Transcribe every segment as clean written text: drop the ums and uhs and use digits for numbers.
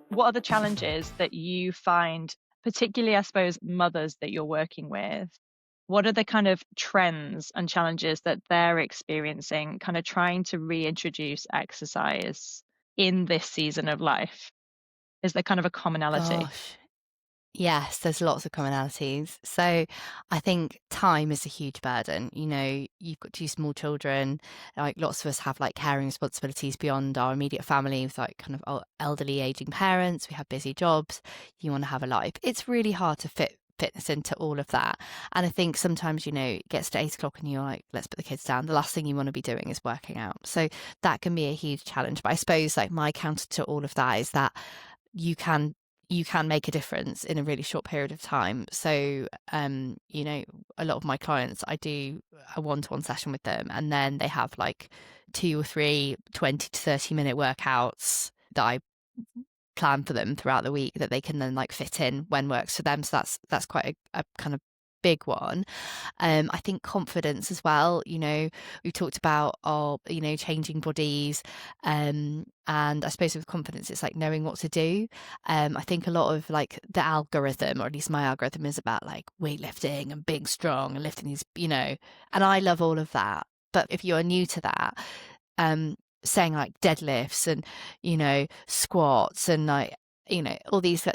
What are the challenges that you find, particularly, I suppose, mothers that you're working with? What are the kind of trends and challenges that they're experiencing, kind of trying to reintroduce exercise in this season of life? Is there kind of a commonality? Gosh, yes, there's lots of commonalities. So I think time is a huge burden. You've got two small children. Like lots of us have like caring responsibilities beyond our immediate family with like kind of elderly aging parents. We have busy jobs. You want to have a life. It's really hard to fit fitness into all of that. And I think sometimes, it gets to 8 o'clock and you're like, let's put the kids down. The last thing you want to be doing is working out. So that can be a huge challenge. But I suppose like my counter to all of that is that you can you can make a difference in a really short period of time. So, a lot of my clients, I do a one-to-one session with them, and then they have like 2 or 3 20 to 30 minute workouts that I plan for them throughout the week that they can then like fit in when works for them. So that's quite a kind of big one. I think confidence as well. We've talked about our, changing bodies. And I suppose with confidence, it's like knowing what to do. I think a lot of like the algorithm, or at least my algorithm, is about like weightlifting and being strong and lifting these, and I love all of that. But if you're new to that, saying like deadlifts and, squats and like, all these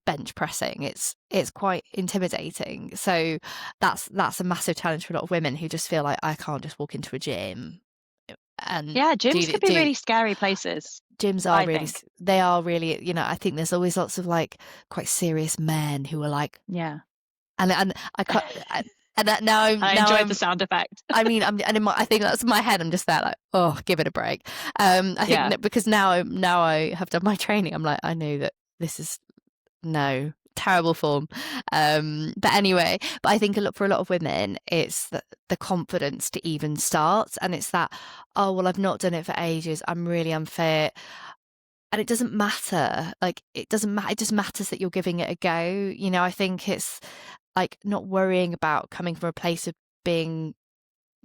bench pressing, it's quite intimidating. So that's a massive challenge for a lot of women who just feel like I can't just walk into a gym and Yeah, do gyms the- could be do really scary places, gyms are I really think. they are really, I think there's always lots of like quite serious men who are like, Yeah. and I can't and that I now enjoyed the I'm sound effect. I mean, and I think that's my head. I'm just there like, oh, give it a break. I think Yeah. that because now I have done my training, I'm like, I know that this is no terrible form. But anyway, but I think for a lot of women, it's the confidence to even start, and it's that, oh well, I've not done it for ages. I'm really unfit. And it doesn't matter. Like, it doesn't matter. It just matters that you're giving it a go. I think it's like not worrying about coming from a place of being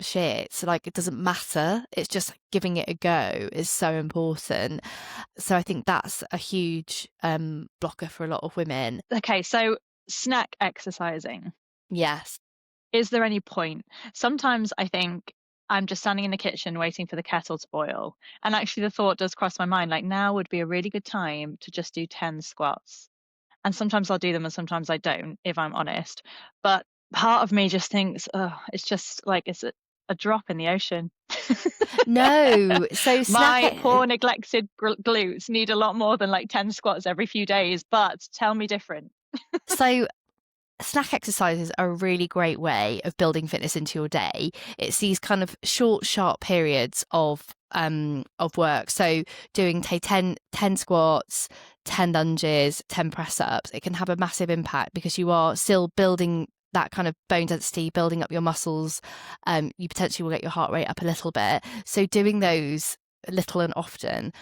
shit. So like it doesn't matter. It's just giving it a go is so important. So I think that's a huge blocker for a lot of women. Okay, so snack exercising. Yes. Is there any point? Sometimes I think I'm just standing in the kitchen waiting for the kettle to boil. And actually, the thought does cross my mind like, now would be a really good time to just do 10 squats. And sometimes I'll do them and sometimes I don't, if I'm honest. But part of me just thinks, oh, it's just like it's a drop in the ocean. No. So My poor neglected glutes need a lot more than like 10 squats every few days, but tell me different. so snack exercises are a really great way of building fitness into your day. It's these kind of short, sharp periods of work. So doing 10 squats, 10 lunges, 10 press ups, it can have a massive impact because you are still building that kind of bone density, building up your muscles. You potentially will get your heart rate up a little bit. So doing those little and often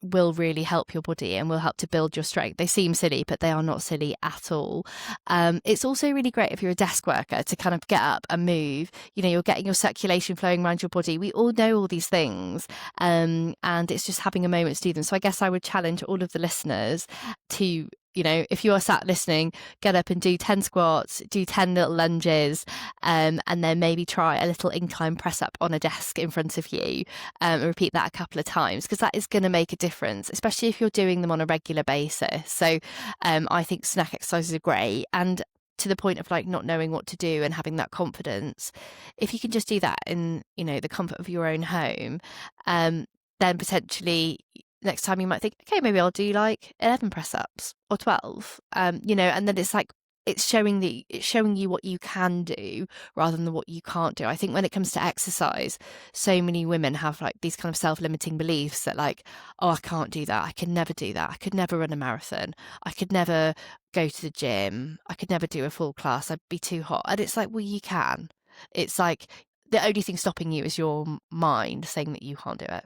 will really help your body and will help to build your strength. They seem silly, but they are not silly at all. It's also really great if you're a desk worker to kind of get up and move. You're getting your circulation flowing around your body. We all know all these things, and it's just having a moment to do them. So I guess I would challenge all of the listeners to, if you are sat listening, get up and do 10 squats, do 10 little lunges, and then maybe try a little incline press up on a desk in front of you, and repeat that a couple of times, because that is going to make a difference, especially if you're doing them on a regular basis. So I think snack exercises are great. And to the point of like not knowing what to do and having that confidence, if you can just do that in, the comfort of your own home, then potentially next time you might think, okay, maybe I'll do like 11 press ups or 12, and then it's like, it's showing you what you can do rather than what you can't do. I think when it comes to exercise, so many women have like these kind of self-limiting beliefs that like, oh, I can't do that. I could never do that. I could never run a marathon. I could never go to the gym. I could never do a full class. I'd be too hot. And it's like, well, you can. It's like the only thing stopping you is your mind saying that you can't do it.